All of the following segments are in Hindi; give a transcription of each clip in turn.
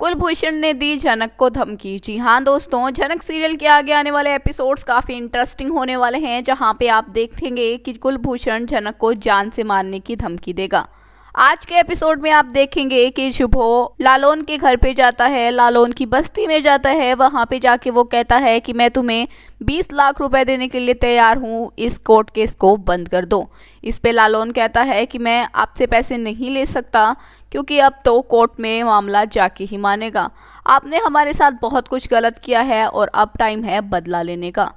कुलभूषण ने दी झनक को धमकी। जी हाँ दोस्तों, झनक सीरियल के आगे आने वाले एपिसोड्स काफ़ी इंटरेस्टिंग होने वाले हैं, जहां पे आप देखेंगे कि कुलभूषण झनक को जान से मारने की धमकी देगा। आज के एपिसोड में आप देखेंगे कि शुभो लालोन के घर पे जाता है, लालोन की बस्ती में जाता है। वहाँ पे जाके वो कहता है कि मैं तुम्हें 20 लाख रुपए देने के लिए तैयार हूँ, इस कोर्ट केस को बंद कर दो। इस पे लालोन कहता है कि मैं आपसे पैसे नहीं ले सकता, क्योंकि अब तो कोर्ट में मामला जाके ही मानेगा। आपने हमारे साथ बहुत कुछ गलत किया है और अब टाइम है बदला लेने का।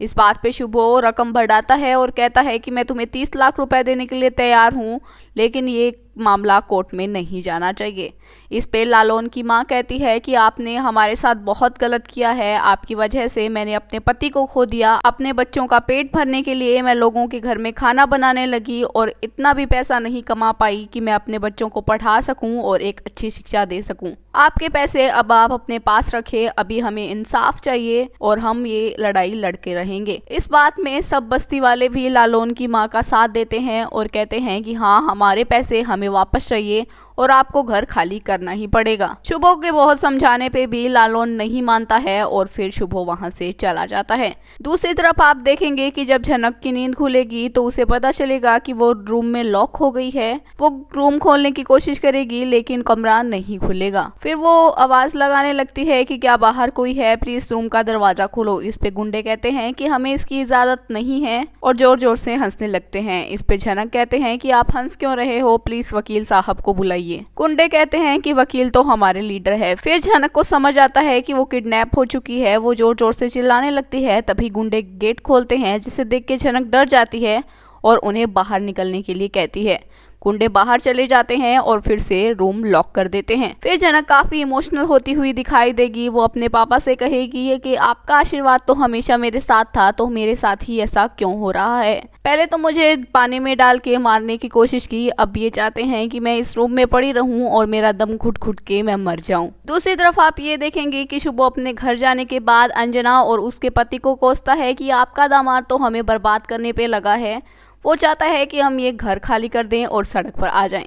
इस बात पे शुभो रकम बढ़ाता है और कहता है कि मैं तुम्हें 30 लाख रुपए देने के लिए तैयार हूँ, लेकिन ये मामला कोर्ट में नहीं जाना चाहिए। इस पे लालोन की माँ कहती है कि आपने हमारे साथ बहुत गलत किया है, आपकी वजह से मैंने अपने पति को खो दिया। अपने बच्चों का पेट भरने के लिए मैं लोगों के घर में खाना बनाने लगी और इतना भी पैसा नहीं कमा पाई कि मैं अपने बच्चों को पढ़ा सकूं और एक अच्छी शिक्षा दे सकूं। आपके पैसे अब आप अपने पास रखें, अभी हमें इंसाफ चाहिए और हम ये लड़ाई लड़के रहेंगे। इस बात में सब बस्ती वाले भी लालोन की माँ का साथ देते हैं और कहते हैं कि हाँ, हमारे पैसे हमें वापस चाहिए और आपको घर खाली करना ही पड़ेगा। शुभो के बहुत समझाने पे भी लालोन नहीं मानता है और फिर शुभो वहां से चला जाता है। दूसरी तरफ आप देखेंगे कि जब झनक की नींद खुलेगी तो उसे पता चलेगा कि वो रूम में लॉक हो गई है। वो रूम खोलने की कोशिश करेगी लेकिन कमरा नहीं खुलेगा। फिर वो आवाज लगाने लगती है कि क्या बाहर कोई है, प्लीज रूम का दरवाजा खोलो। इस पे गुंडे कहते हैं कि हमें इसकी इजाजत नहीं है और जोर जोर से हंसने लगते हैं। इस पे झनक कहते हैं कि आप हंस क्यों रहे हो, प्लीज वकील साहब को बुलाइए। गुंडे कहते हैं कि वकील तो हमारे लीडर है। फिर झनक को समझ आता है कि वो किडनैप हो चुकी है। वो जोर जोर से चिल्लाने लगती है, तभी गुंडे गेट खोलते हैं, जिसे देख के झनक डर जाती है और उन्हें बाहर निकलने के लिए कहती है। गुंडे बाहर चले जाते हैं और फिर से रूम लॉक कर देते हैं। फिर झनक काफी इमोशनल होती हुई दिखाई देगी। वो अपने पापा से कहेगी कि आपका आशीर्वाद तो हमेशा मेरे साथ था, तो मेरे साथ ही ऐसा क्यों हो रहा है। पहले तो मुझे पानी में डाल के मारने की कोशिश की, अब ये चाहते हैं कि मैं इस रूम में पड़ी रहूं और मेरा दम घुट घुट के मैं मर जाऊं। दूसरी तरफ आप ये देखेंगे कि शुभो अपने घर जाने के बाद अंजना और उसके पति को कोसता है कि आपका दामाद तो हमें बर्बाद करने पे लगा है। वो चाहता है कि हम ये घर खाली कर दें और सड़क पर आ जाएं।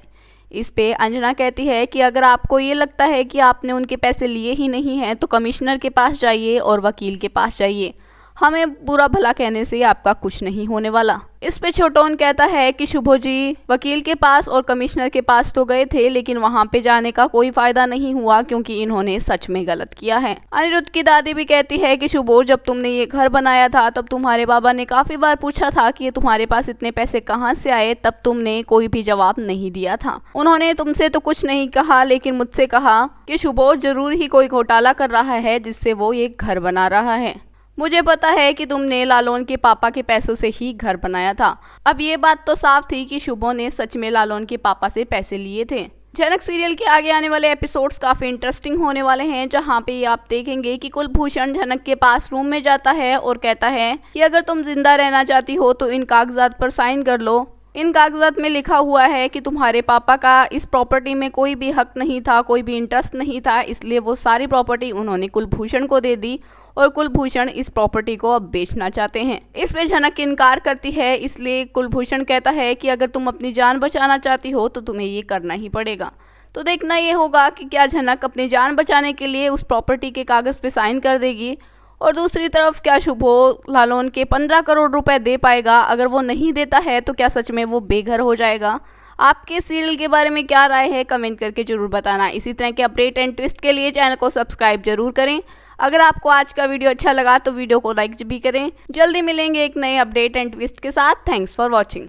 इस पे अंजना कहती है कि अगर आपको ये लगता है कि आपने उनके पैसे लिए ही नहीं हैं, तो कमिश्नर के पास जाइए और वकील के पास जाइए। हमें बुरा भला कहने से आपका कुछ नहीं होने वाला। इस पे छोटोन कहता है कि शुभो जी वकील के पास और कमिश्नर के पास तो गए थे, लेकिन वहां पे जाने का कोई फायदा नहीं हुआ, क्योंकि इन्होंने सच में गलत किया है। अनिरुद्ध की दादी भी कहती है कि शुभो, जब तुमने ये घर बनाया था तब तुम्हारे बाबा ने काफी बार पूछा था कि तुम्हारे पास इतने पैसे कहाँ से आए, तब तुमने कोई भी जवाब नहीं दिया था। उन्होंने तुमसे तो कुछ नहीं कहा, लेकिन मुझसे कहा कि शुभो जरूर ही कोई घोटाला कर रहा है जिससे वो ये घर बना रहा है। मुझे पता है कि तुमने लालोन के पापा के पैसों से ही घर बनाया था। अब ये बात तो साफ थी कि शुभो ने सच में लालोन के पापा से पैसे लिए थे। झनक सीरियल के आगे आने वाले एपिसोड्स काफी इंटरेस्टिंग होने वाले हैं, जहां पे आप देखेंगे कि कुलभूषण झनक के पास रूम में जाता है और कहता है कि अगर तुम जिंदा रहना चाहती हो तो इन कागजात पर साइन कर लो। इन कागजात में लिखा हुआ है कि तुम्हारे पापा का इस प्रॉपर्टी में कोई भी हक नहीं था, कोई भी इंटरेस्ट नहीं था, इसलिए वो सारी प्रॉपर्टी उन्होंने कुलभूषण को दे दी और कुलभूषण इस प्रॉपर्टी को अब बेचना चाहते हैं। इसमें झनक इनकार करती है, इसलिए कुलभूषण कहता है कि अगर तुम अपनी जान बचाना चाहती हो तो तुम्हें ये करना ही पड़ेगा। तो देखना ये होगा कि क्या झनक अपनी जान बचाने के लिए उस प्रॉपर्टी के कागज पे साइन कर देगी, और दूसरी तरफ क्या शुभो लालोन के 15 करोड़ रुपए दे पाएगा। अगर वो नहीं देता है तो क्या सच में वो बेघर हो जाएगा। आपके सीरियल के बारे में क्या राय है, कमेंट करके जरूर बताना। इसी तरह के अपडेट एंड ट्विस्ट के लिए चैनल को सब्सक्राइब जरूर करें। अगर आपको आज का वीडियो अच्छा लगा तो वीडियो को लाइक भी करें। जल्दी मिलेंगे एक नए अपडेट एंड ट्विस्ट के साथ। Thanks for watching.